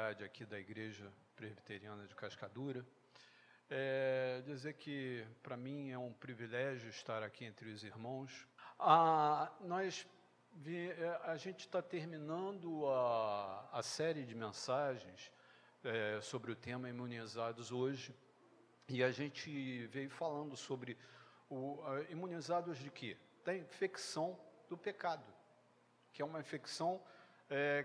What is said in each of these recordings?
comunidade aqui da Igreja Presbiteriana de Cascadura. Dizer que, para mim, é um privilégio estar aqui entre os irmãos. A gente está terminando a série de mensagens sobre o tema imunizados hoje, e a gente veio falando sobre imunizados de quê? Da infecção do pecado, que é uma infecção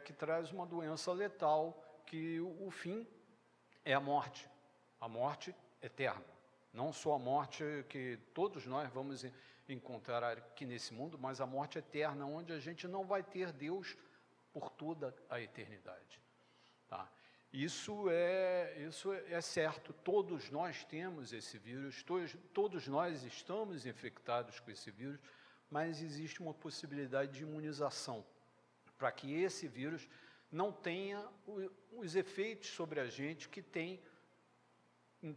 que traz uma doença letal, que o fim é a morte eterna. Não só a morte que todos nós vamos encontrar aqui nesse mundo, mas a morte eterna, onde a gente não vai ter Deus por toda a eternidade. Tá? Isso é certo, todos nós temos esse vírus, todos nós estamos infectados com esse vírus, mas existe uma possibilidade de imunização, para que esse vírus não tenha os efeitos sobre a gente que tem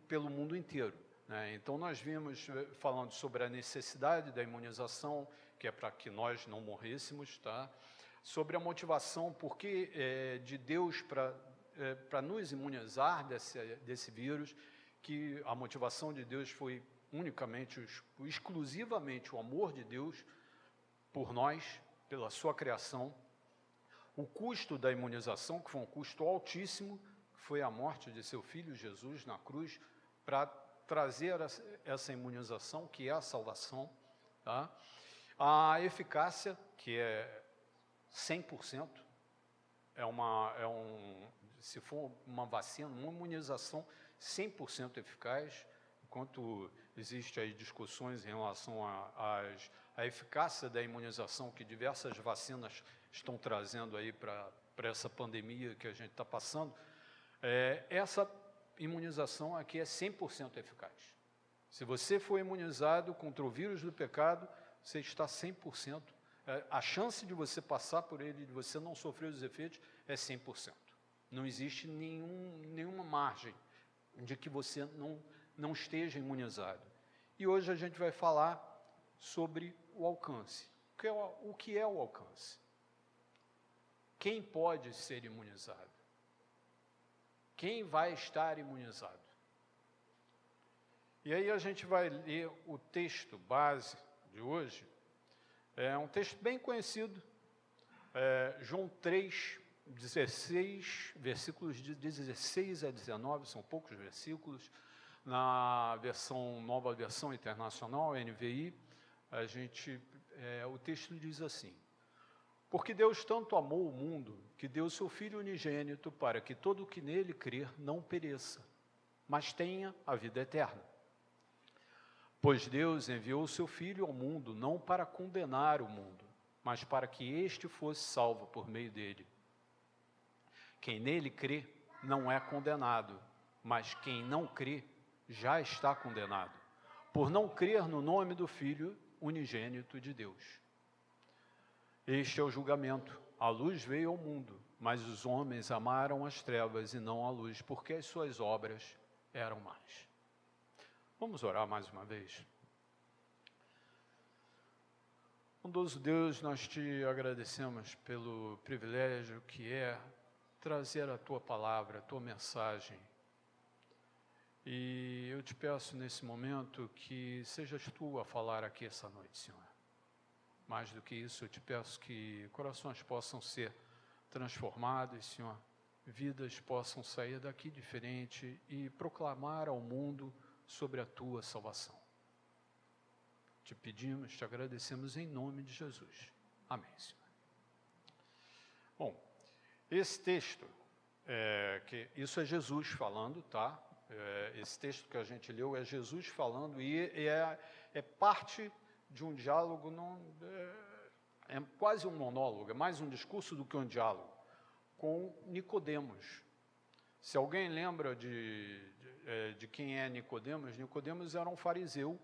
pelo mundo inteiro, né? Então, nós vimos falando sobre a necessidade da imunização, que é para que nós não morrêssemos, tá? Sobre a motivação, porque de Deus para nos imunizar desse vírus, que a motivação de Deus foi unicamente, exclusivamente o amor de Deus por nós, pela sua criação. O custo da imunização, que foi um custo altíssimo, foi a morte de seu filho Jesus na cruz, para trazer essa imunização, que é a salvação. Tá? A eficácia, que é 100%, se for uma vacina, uma imunização 100% eficaz, enquanto existe aí discussões em relação à eficácia da imunização que diversas vacinas estão trazendo aí para essa pandemia que a gente está passando, essa imunização aqui é 100% eficaz. Se você for imunizado contra o vírus do pecado, você está 100%. A chance de você passar por ele, de você não sofrer os efeitos, é 100%. Não existe nenhuma margem de que você não esteja imunizado. E hoje a gente vai falar sobre o alcance. O que é o alcance? Quem pode ser imunizado? Quem vai estar imunizado? E aí a gente vai ler o texto base de hoje. É um texto bem conhecido, João 3, 16, versículos de 16 a 19, são poucos versículos. Na nova versão internacional, NVI, o texto diz assim: porque Deus tanto amou o mundo, que deu seu Filho unigênito, para que todo o que nele crer não pereça, mas tenha a vida eterna. Pois Deus enviou o seu Filho ao mundo, não para condenar o mundo, mas para que este fosse salvo por meio dele. Quem nele crê não é condenado, mas quem não crê já está condenado, por não crer no nome do Filho unigênito de Deus. Este é o julgamento. A luz veio ao mundo, mas os homens amaram as trevas e não a luz, porque as suas obras eram más. Vamos orar mais uma vez? Bondoso Deus, nós te agradecemos pelo privilégio que é trazer a Tua palavra, a Tua mensagem. E eu te peço nesse momento que sejas Tu a falar aqui essa noite, Senhor. Mais do que isso, eu te peço que corações possam ser transformados, Senhor, vidas possam sair daqui diferente e proclamar ao mundo sobre a Tua salvação. Te pedimos, te agradecemos em nome de Jesus. Amém, Senhor. Bom, esse texto, isso é Jesus falando, tá? Esse texto que a gente leu é Jesus falando e é parte de um diálogo, é quase um monólogo, é mais um discurso do que um diálogo, com Nicodemos. Se alguém lembra de quem é Nicodemos, Nicodemos era um fariseu,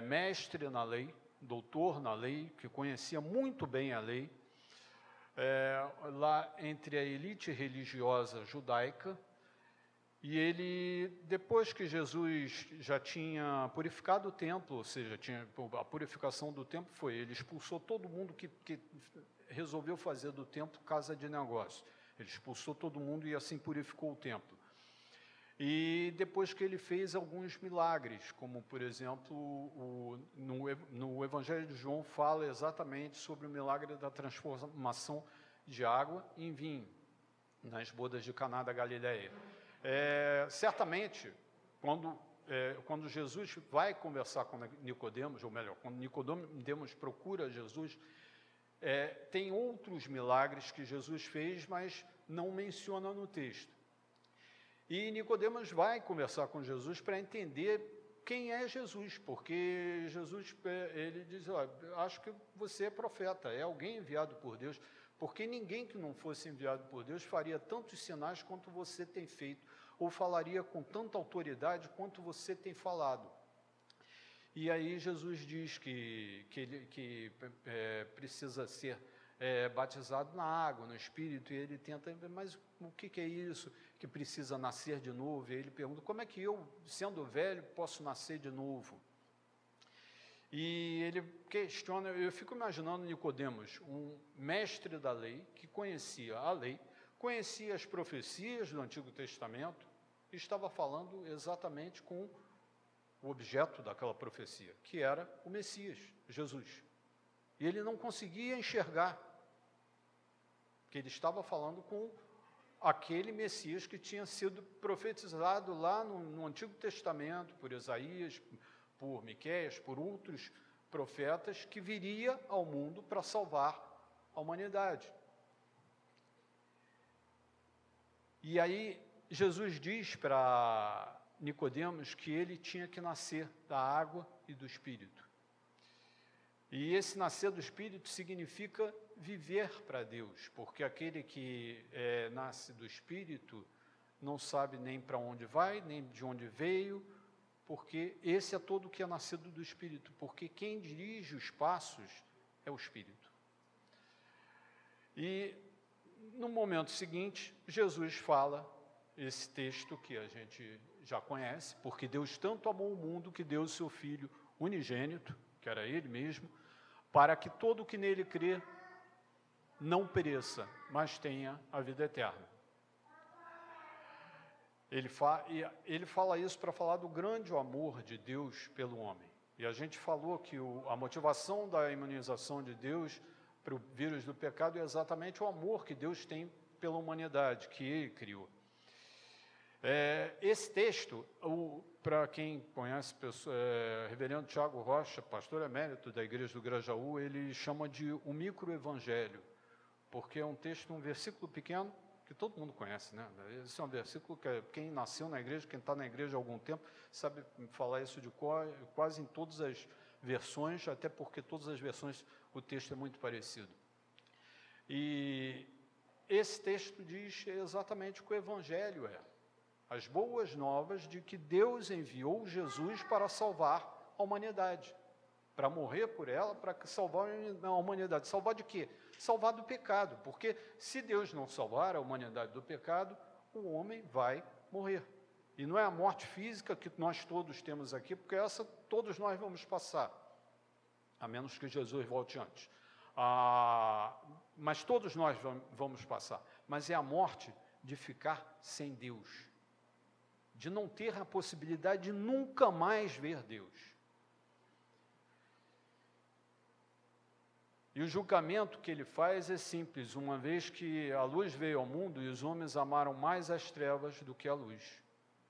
mestre na lei, doutor na lei, que conhecia muito bem a lei, lá entre a elite religiosa judaica. E ele, depois que Jesus já tinha purificado o templo, ou seja, a purificação do templo ele expulsou todo mundo que resolveu fazer do templo casa de negócio. Ele expulsou todo mundo e assim purificou o templo. E depois que ele fez alguns milagres, como, por exemplo, no Evangelho de João fala exatamente sobre o milagre da transformação de água em vinho, nas bodas de Caná da Galileia. Certamente, quando Jesus vai conversar com Nicodemos, ou melhor, quando Nicodemos procura Jesus, tem outros milagres que Jesus fez, mas não menciona no texto. E Nicodemos vai conversar com Jesus para entender quem é Jesus, porque Jesus, ele diz, acho que você é profeta, é alguém enviado por Deus, porque ninguém que não fosse enviado por Deus faria tantos sinais quanto você tem feito, ou falaria com tanta autoridade quanto você tem falado. E aí Jesus diz que precisa ser batizado na água, no Espírito, e ele tenta, mas o que é isso que precisa nascer de novo? E ele pergunta, como é que eu, sendo velho, posso nascer de novo? E ele questiona, eu fico imaginando Nicodemos, um mestre da lei, que conhecia a lei, conhecia as profecias do Antigo Testamento, e estava falando exatamente com o objeto daquela profecia, que era o Messias, Jesus. E ele não conseguia enxergar, que ele estava falando com aquele Messias que tinha sido profetizado lá no Antigo Testamento, por Isaías, por Miqueias, por outros profetas, que viria ao mundo para salvar a humanidade. E aí Jesus diz para Nicodemos que ele tinha que nascer da água e do Espírito. E esse nascer do Espírito significa viver para Deus, porque aquele que nasce do Espírito não sabe nem para onde vai, nem de onde veio, porque esse é todo que é nascido do Espírito, porque quem dirige os passos é o Espírito. E no momento seguinte, Jesus fala esse texto que a gente já conhece, porque Deus tanto amou o mundo que deu o seu Filho unigênito, que era Ele mesmo, para que todo o que nele crê não pereça, mas tenha a vida eterna. Ele fala isso para falar do grande amor de Deus pelo homem. E a gente falou que a motivação da imunização de Deus para o vírus do pecado é exatamente o amor que Deus tem pela humanidade, que Ele criou. Esse texto, para quem conhece, reverendo Tiago Rocha, pastor emérito da igreja do Grajaú, ele chama de o microevangelho, porque é um texto, um versículo pequeno, que todo mundo conhece, né? Esse é um versículo que quem nasceu na igreja, quem está na igreja há algum tempo, sabe falar isso de quase em todas as versões, até porque todas as versões o texto é muito parecido. E esse texto diz exatamente o que o evangelho é. As boas novas de que Deus enviou Jesus para salvar a humanidade, para morrer por ela, para salvar a humanidade. Salvar de quê? Salvar do pecado, porque se Deus não salvar a humanidade do pecado, o homem vai morrer. E não é a morte física que nós todos temos aqui, porque essa todos nós vamos passar, a menos que Jesus volte antes. Mas todos nós vamos passar. Mas é a morte de ficar sem Deus, de não ter a possibilidade de nunca mais ver Deus. E o julgamento que ele faz é simples, uma vez que a luz veio ao mundo e os homens amaram mais as trevas do que a luz,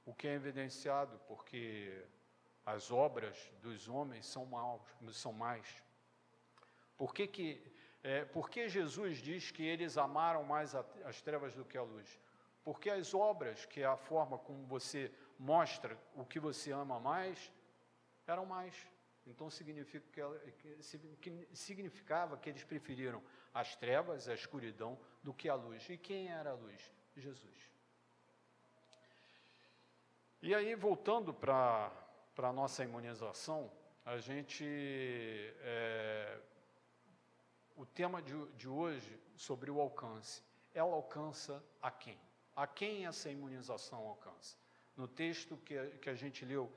o que é evidenciado porque as obras dos homens são mais. Por que Jesus diz que eles amaram mais as trevas do que a luz? Porque as obras, que é a forma como você mostra o que você ama mais, eram mais. Então significava que eles preferiram as trevas, a escuridão, do que a luz. E quem era a luz? Jesus. E aí, voltando para a nossa imunização, a gente... o tema de hoje, sobre o alcance, ela alcança a quem? A quem essa imunização alcança? No texto que a gente leu,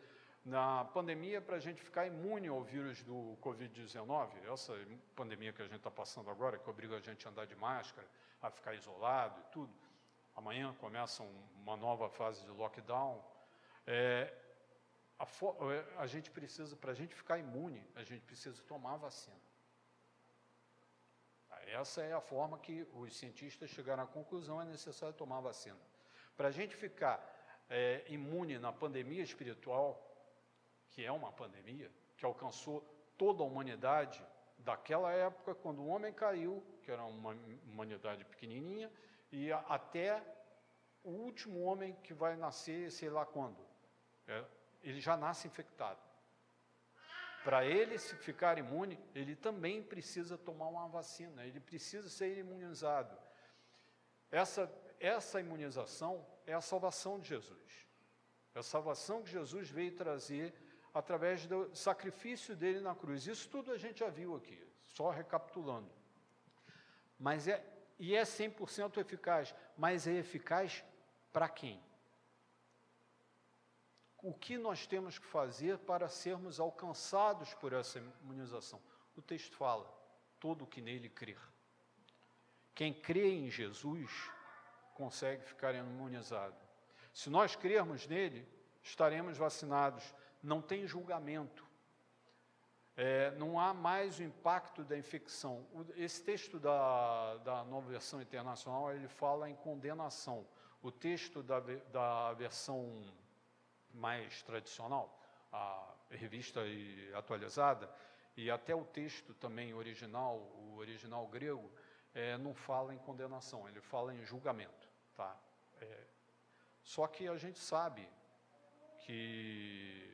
Na pandemia, para a gente ficar imune ao vírus do Covid-19, essa pandemia que a gente está passando agora, que obriga a gente a andar de máscara, a ficar isolado e tudo, amanhã começa uma nova fase de lockdown, a gente precisa, para a gente ficar imune, a gente precisa tomar a vacina. Essa é a forma que os cientistas chegaram à conclusão, é necessário tomar a vacina. Para a gente ficar imune na pandemia espiritual, que é uma pandemia, que alcançou toda a humanidade daquela época, quando o homem caiu, que era uma humanidade pequenininha, e até o último homem que vai nascer, sei lá quando. Ele já nasce infectado. Para ele se ficar imune, ele também precisa tomar uma vacina, ele precisa ser imunizado. Essa imunização é a salvação de Jesus. É a salvação que Jesus veio trazer através do sacrifício dele na cruz. Isso tudo a gente já viu aqui, só recapitulando. Mas é 100% eficaz, mas é eficaz para quem? O que nós temos que fazer para sermos alcançados por essa imunização? O texto fala, todo o que nele crer. Quem crê em Jesus consegue ficar imunizado. Se nós crermos nele, estaremos vacinados. Não tem julgamento. Não há mais o impacto da infecção. Esse texto da Nova Versão Internacional, ele fala em condenação. O texto da versão mais tradicional, a revista e atualizada, e até o texto também original, o original grego, não fala em condenação, ele fala em julgamento. Tá? Só que a gente sabe que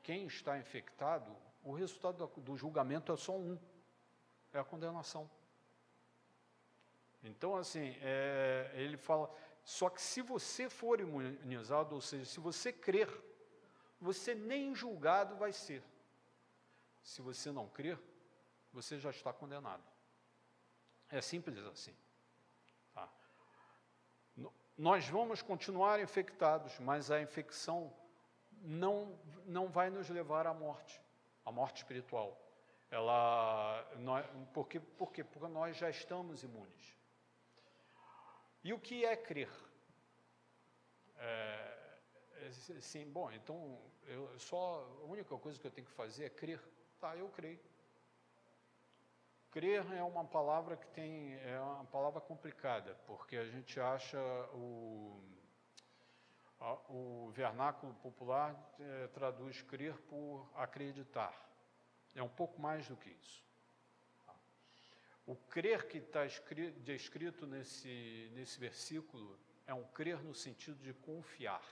quem está infectado, o resultado do julgamento é só um, é a condenação. Então, assim, ele fala, só que se você for imunizado, ou seja, se você crer, você nem julgado vai ser. Se você não crer, você já está condenado. É simples assim. Tá? Nós vamos continuar infectados, mas a infecção não vai nos levar à morte espiritual. Por quê? Porque nós já estamos imunes. E o que é crer? Sim, bom, então, a única coisa que eu tenho que fazer é crer. Tá, eu creio. Crer é uma palavra é uma palavra complicada, porque a gente acha o vernáculo popular traduz crer por acreditar. É um pouco mais do que isso. O crer que está descrito nesse versículo é um crer no sentido de confiar.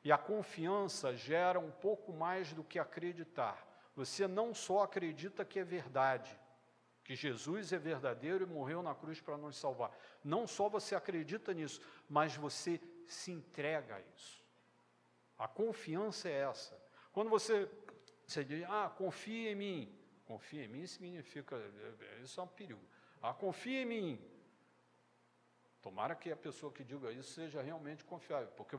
E a confiança gera um pouco mais do que acreditar. Você não só acredita que é verdade, que Jesus é verdadeiro e morreu na cruz para nos salvar. Não só você acredita nisso, mas você se entrega a isso. A confiança é essa. Quando você diz, confia em mim. Confia em mim significa, isso é um perigo. Confia em mim. Tomara que a pessoa que diga isso seja realmente confiável, porque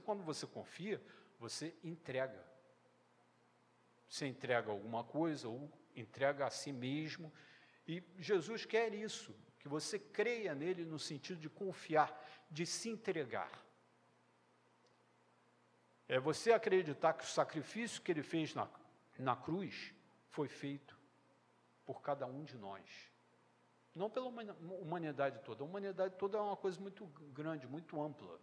quando você confia, você entrega. Você entrega alguma coisa, ou entrega a si mesmo, e Jesus quer isso, que você creia nele no sentido de confiar, de se entregar. É você acreditar que o sacrifício que ele fez na cruz foi feito por cada um de nós. Não pela humanidade toda. A humanidade toda é uma coisa muito grande, muito ampla.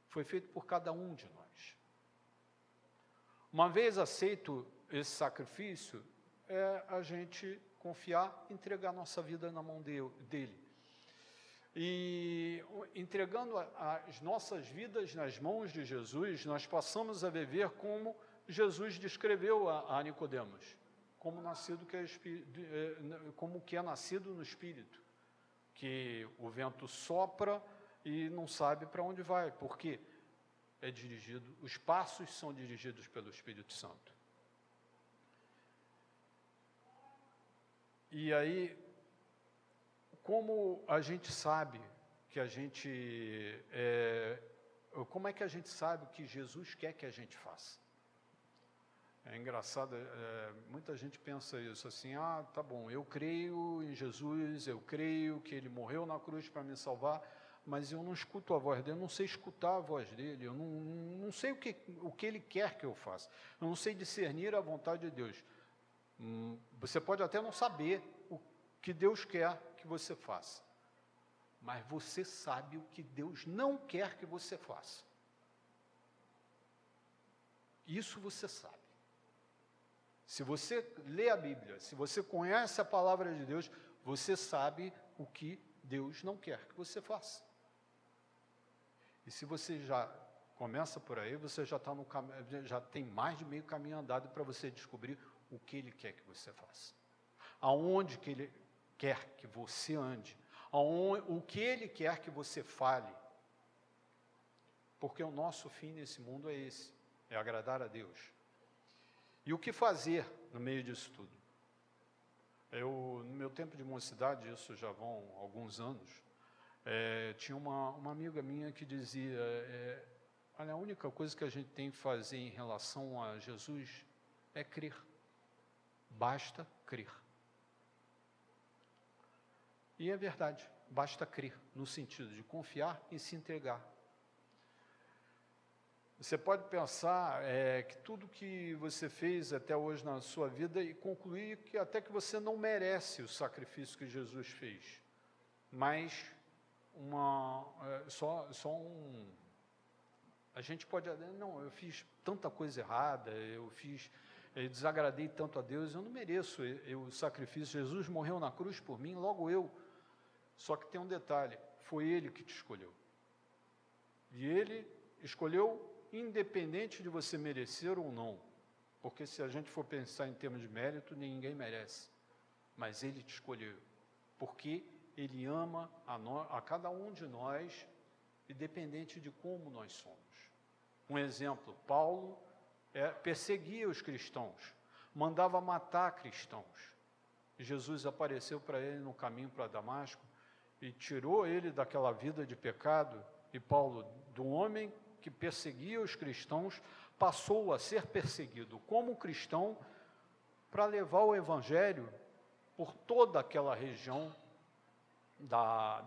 Foi feito por cada um de nós. Uma vez aceito esse sacrifício, é a gente confiar, entregar nossa vida na mão dele. E entregando as nossas vidas nas mãos de Jesus, nós passamos a viver como Jesus descreveu a Nicodemos, como que é nascido no Espírito, que o vento sopra e não sabe para onde vai, porque os passos são dirigidos pelo Espírito Santo. E aí, como a gente sabe que como é que a gente sabe o que Jesus quer que a gente faça? É engraçado, muita gente pensa isso, assim, tá bom, eu creio em Jesus, eu creio que Ele morreu na cruz para me salvar, mas eu não escuto a voz dele, eu não sei escutar a voz dele, eu não sei o que Ele quer que eu faça, eu não sei discernir a vontade de Deus. Você pode até não saber o que Deus quer que você faça, mas você sabe o que Deus não quer que você faça. Isso você sabe. Se você lê a Bíblia, se você conhece a palavra de Deus, você sabe o que Deus não quer que você faça. E se você já começa por aí, você já está no caminho, já tem mais de meio caminho andado para você descobrir o que Ele quer que você faça. Aonde que Ele quer que você ande. O que Ele quer que você fale. Porque o nosso fim nesse mundo é esse, é agradar a Deus. E o que fazer no meio disso tudo? No meu tempo de mocidade, isso já vão alguns anos, tinha uma amiga minha que dizia, olha, a única coisa que a gente tem que fazer em relação a Jesus é crer. Basta crer. E é verdade, basta crer, no sentido de confiar e se entregar. Você pode pensar que tudo que você fez até hoje na sua vida e concluir que até que você não merece o sacrifício que Jesus fez. Mas a gente pode, não, eu fiz tanta coisa errada, eu desagradei tanto a Deus, eu não mereço o sacrifício. Jesus morreu na cruz por mim, logo eu. Só que tem um detalhe, foi Ele que te escolheu. E Ele escolheu independente de você merecer ou não, porque se a gente for pensar em termos de mérito, ninguém merece, mas Ele te escolheu, porque Ele ama a cada um de nós, independente de como nós somos. Um exemplo, Paulo perseguia os cristãos, mandava matar cristãos, e Jesus apareceu para ele no caminho para Damasco, e tirou ele daquela vida de pecado, e Paulo, do homem que perseguia os cristãos, passou a ser perseguido como cristão para levar o evangelho por toda aquela região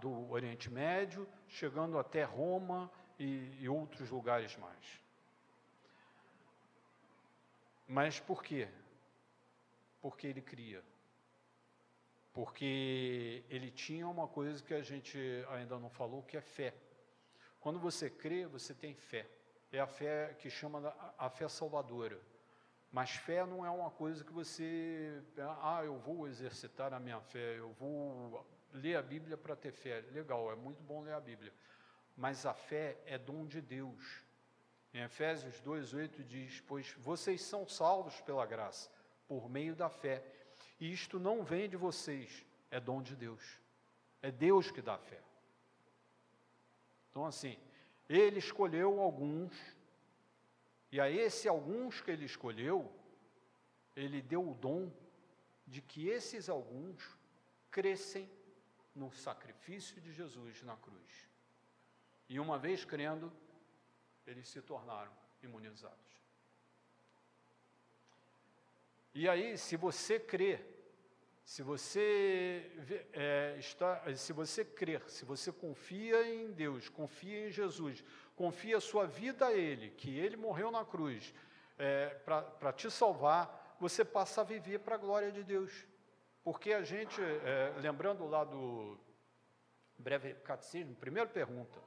do Oriente Médio, chegando até Roma e outros lugares mais. Mas por quê? Porque ele cria. Porque ele tinha uma coisa que a gente ainda não falou, que é fé. Quando você crê, você tem fé. É a fé que chama a fé salvadora. Mas fé não é uma coisa que você... eu vou exercitar a minha fé, eu vou ler a Bíblia para ter fé. Legal, é muito bom ler a Bíblia. Mas a fé é dom de Deus. Em Efésios 2:8 diz, pois vocês são salvos pela graça, por meio da fé. E isto não vem de vocês, é dom de Deus. É Deus que dá fé. Então, assim, ele escolheu alguns, e a esse alguns que ele escolheu, ele deu o dom de que esses alguns crescem no sacrifício de Jesus na cruz. E uma vez crendo, eles se tornaram imunizados. E aí, se você crê, se você crer, se você confia em Deus, confia em Jesus, confia a sua vida a Ele, que Ele morreu na cruz para te salvar, você passa a viver para a glória de Deus. Porque a gente, lembrando lá do breve catecismo, primeira pergunta,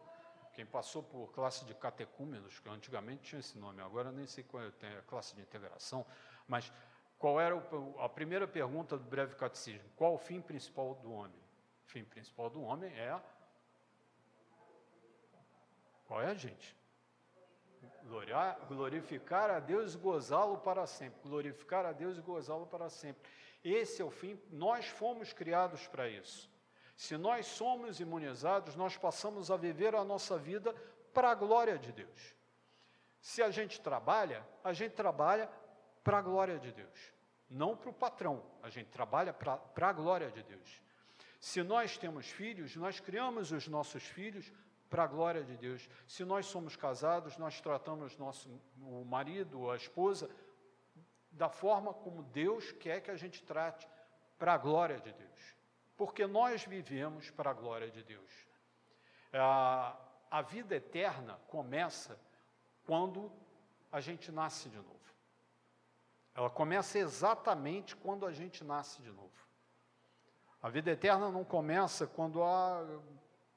quem passou por classe de catecúmenos, que antigamente tinha esse nome, agora nem sei qual tem a classe de integração, mas qual era a primeira pergunta do breve catecismo? Qual o fim principal do homem? O fim principal do homem é... Qual é, gente? Glorificar a Deus e gozá-lo para sempre. Glorificar a Deus e gozá-lo para sempre. Esse é o fim, nós fomos criados para isso. Se nós somos imunizados, nós passamos a viver a nossa vida para a glória de Deus. Se a gente trabalha para a glória de Deus, não para o patrão, a gente trabalha para a glória de Deus. Se nós temos filhos, nós criamos os nossos filhos para a glória de Deus. Se nós somos casados, nós tratamos o marido, a esposa, da forma como Deus quer que a gente trate, para a glória de Deus. Porque nós vivemos para a glória de Deus. A vida eterna começa quando a gente nasce de novo. Ela começa exatamente quando a gente nasce de novo. A vida eterna não começa quando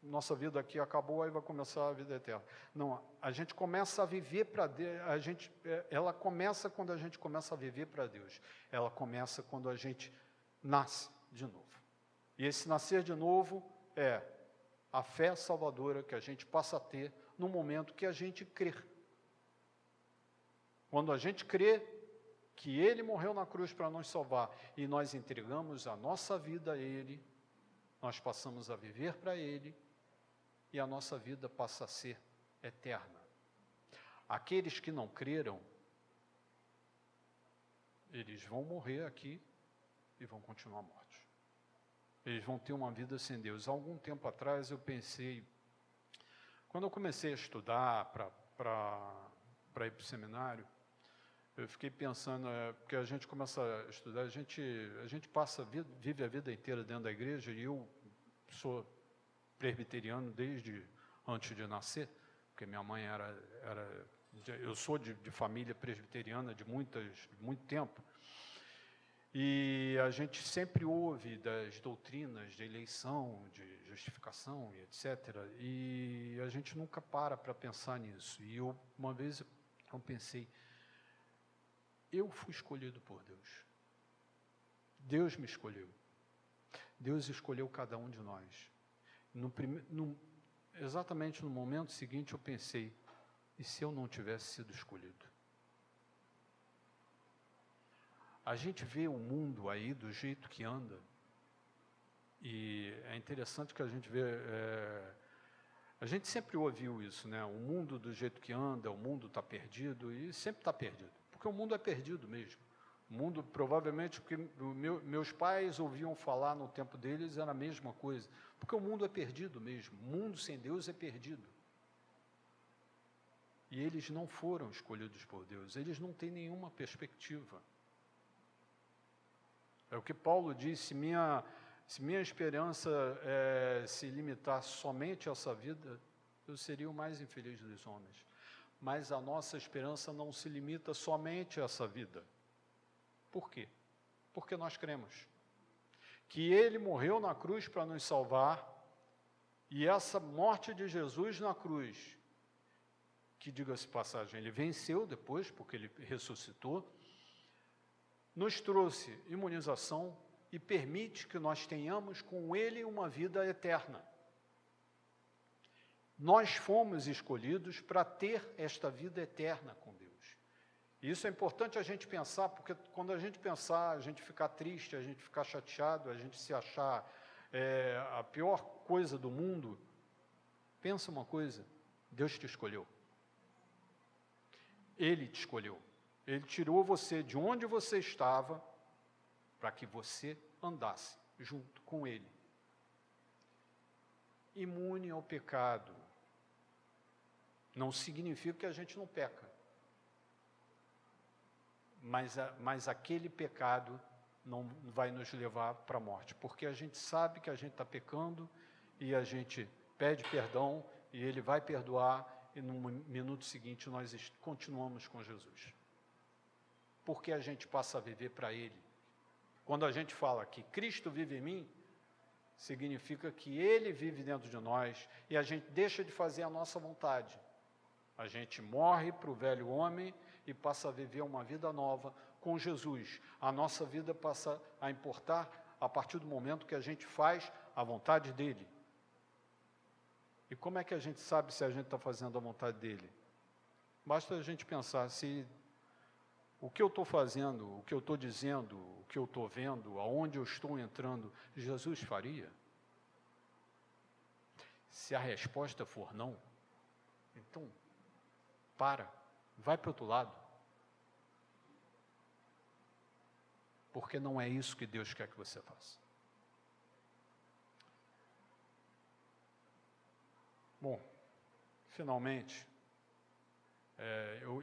nossa vida aqui acabou, aí vai começar a vida eterna. Não, a gente começa a viver para Deus, ela começa quando a gente começa a viver para Deus. Ela começa quando a gente nasce de novo. E esse nascer de novo é a fé salvadora que a gente passa a ter no momento que a gente crê. Quando a gente crê que Ele morreu na cruz para nos salvar e nós entregamos a nossa vida a Ele, nós passamos a viver para Ele e a nossa vida passa a ser eterna. Aqueles que não creram, eles vão morrer aqui e vão continuar mortos. Eles vão ter uma vida sem Deus. Há algum tempo atrás eu pensei, quando eu comecei a estudar para ir para o seminário, eu fiquei pensando, porque a gente começa a estudar, a gente vive a vida inteira dentro da igreja, e eu sou presbiteriano desde antes de nascer, porque minha mãe eu sou de família presbiteriana de muito tempo, e a gente sempre ouve das doutrinas de eleição, de justificação, e etc., e a gente nunca para pensar nisso. E uma vez eu pensei, eu fui escolhido por Deus. Deus me escolheu. Deus escolheu cada um de nós. Exatamente no momento seguinte eu pensei, e se eu não tivesse sido escolhido? A gente vê o mundo aí do jeito que anda, e é interessante que a gente vê, a gente sempre ouviu isso, né? O mundo do jeito que anda, o mundo está perdido, e sempre está perdido, porque o mundo é perdido mesmo. O mundo, provavelmente, o que meus pais ouviam falar no tempo deles era a mesma coisa, porque o mundo é perdido mesmo, o mundo sem Deus é perdido. E eles não foram escolhidos por Deus, eles não têm nenhuma perspectiva. É o que Paulo disse, se minha esperança se limitasse somente a essa vida, eu seria o mais infeliz dos homens. Mas a nossa esperança não se limita somente a essa vida. Por quê? Porque nós cremos que Ele morreu na cruz para nos salvar, e essa morte de Jesus na cruz, que, diga-se de passagem, Ele venceu depois, porque Ele ressuscitou, nos trouxe imunização e permite que nós tenhamos com Ele uma vida eterna. Nós fomos escolhidos para ter esta vida eterna com Deus. E isso é importante a gente pensar, porque quando a gente pensar, a gente ficar triste, a gente ficar chateado, a gente se achar a pior coisa do mundo, pensa uma coisa, Deus te escolheu. Ele te escolheu. Ele tirou você de onde você estava para que você andasse junto com Ele. Imune ao pecado. Não significa que a gente não peca. Mas aquele pecado não vai nos levar para a morte. Porque a gente sabe que a gente está pecando e a gente pede perdão e Ele vai perdoar e no minuto seguinte nós continuamos com Jesus. Porque a gente passa a viver para Ele. Quando a gente fala que Cristo vive em mim, significa que Ele vive dentro de nós e a gente deixa de fazer a nossa vontade. A gente morre para o velho homem e passa a viver uma vida nova com Jesus. A nossa vida passa a importar a partir do momento que a gente faz a vontade dEle. E como é que a gente sabe se a gente está fazendo a vontade dEle? Basta a gente pensar se o que eu estou fazendo, o que eu estou dizendo, o que eu estou vendo, aonde eu estou entrando, Jesus faria? Se a resposta for não, então vai para o outro lado. Porque não é isso que Deus quer que você faça. Bom, finalmente,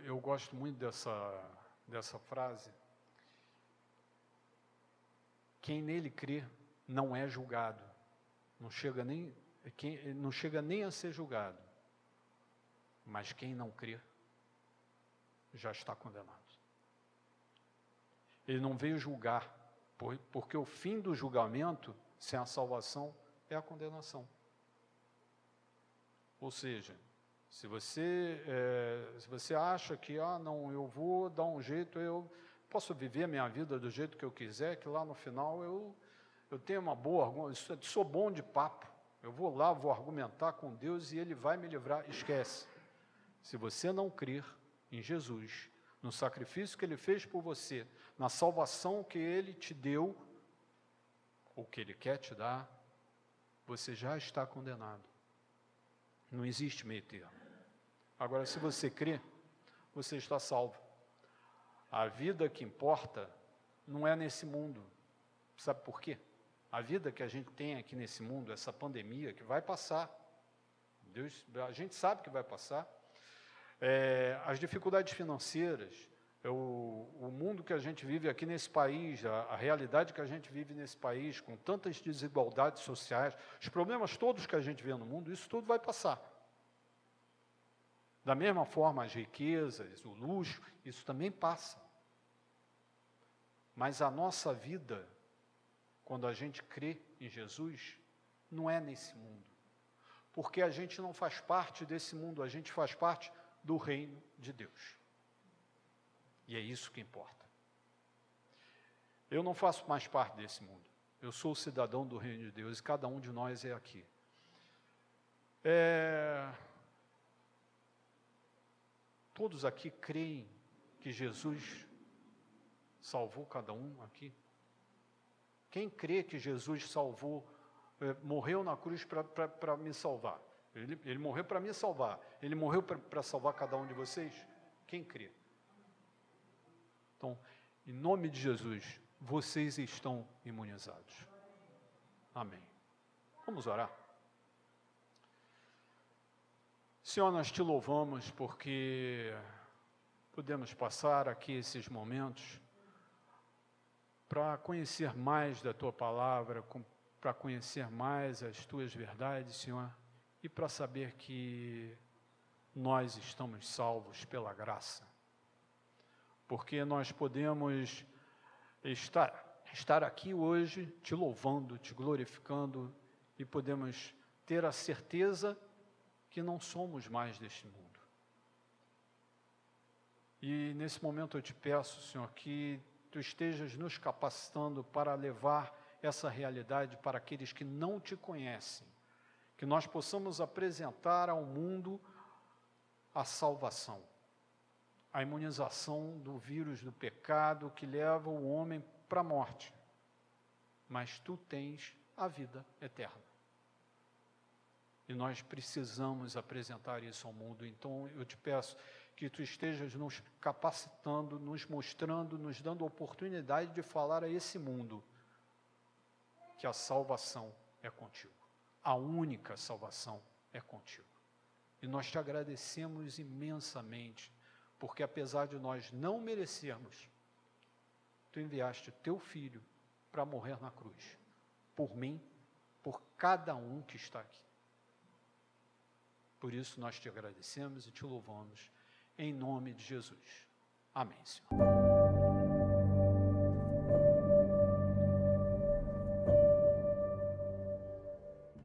eu gosto muito dessa frase, quem nele crê não é julgado, não chega nem a ser julgado, mas quem não crê já está condenado. Ele não veio julgar, porque o fim do julgamento, sem a salvação, é a condenação. Ou seja, se você acha que, não, eu vou dar um jeito, eu posso viver a minha vida do jeito que eu quiser, que lá no final eu tenho uma boa, sou bom de papo, eu vou lá, vou argumentar com Deus e Ele vai me livrar. Esquece. Se você não crer em Jesus, no sacrifício que Ele fez por você, na salvação que Ele te deu, ou que Ele quer te dar, você já está condenado. Não existe meio termo. Agora, se você crê, você está salvo. A vida que importa não é nesse mundo. Sabe por quê? A vida que a gente tem aqui nesse mundo, essa pandemia, que vai passar. A gente sabe que vai passar. As dificuldades financeiras, o mundo que a gente vive aqui nesse país, a realidade que a gente vive nesse país, com tantas desigualdades sociais, os problemas todos que a gente vê no mundo, isso tudo vai passar. Da mesma forma, as riquezas, o luxo, isso também passa. Mas a nossa vida, quando a gente crê em Jesus, não é nesse mundo. Porque a gente não faz parte desse mundo, a gente faz parte do reino de Deus. E é isso que importa. Eu não faço mais parte desse mundo. Eu sou cidadão do reino de Deus e cada um de nós é aqui. Todos aqui creem que Jesus salvou cada um aqui? Quem crê que Jesus salvou, morreu na cruz para me salvar? Ele morreu para me salvar. Ele morreu para salvar cada um de vocês? Quem crê? Então, em nome de Jesus, vocês estão imunizados. Amém. Vamos orar. Senhor, nós te louvamos porque podemos passar aqui esses momentos para conhecer mais da Tua Palavra, para conhecer mais as Tuas verdades, Senhor, e para saber que nós estamos salvos pela graça. Porque nós podemos estar aqui hoje te louvando, te glorificando, e podemos ter a certeza que não somos mais deste mundo. E nesse momento eu te peço, Senhor, que Tu estejas nos capacitando para levar essa realidade para aqueles que não Te conhecem, que nós possamos apresentar ao mundo a salvação, a imunização do vírus do pecado que leva o homem para a morte. Mas Tu tens a vida eterna. E nós precisamos apresentar isso ao mundo. Então eu te peço que Tu estejas nos capacitando, nos mostrando, nos dando a oportunidade de falar a esse mundo que a salvação é contigo. A única salvação é contigo. E nós te agradecemos imensamente, porque apesar de nós não merecermos, Tu enviaste Teu Filho para morrer na cruz, por mim, por cada um que está aqui. Por isso nós te agradecemos e te louvamos, em nome de Jesus. Amém, Senhor.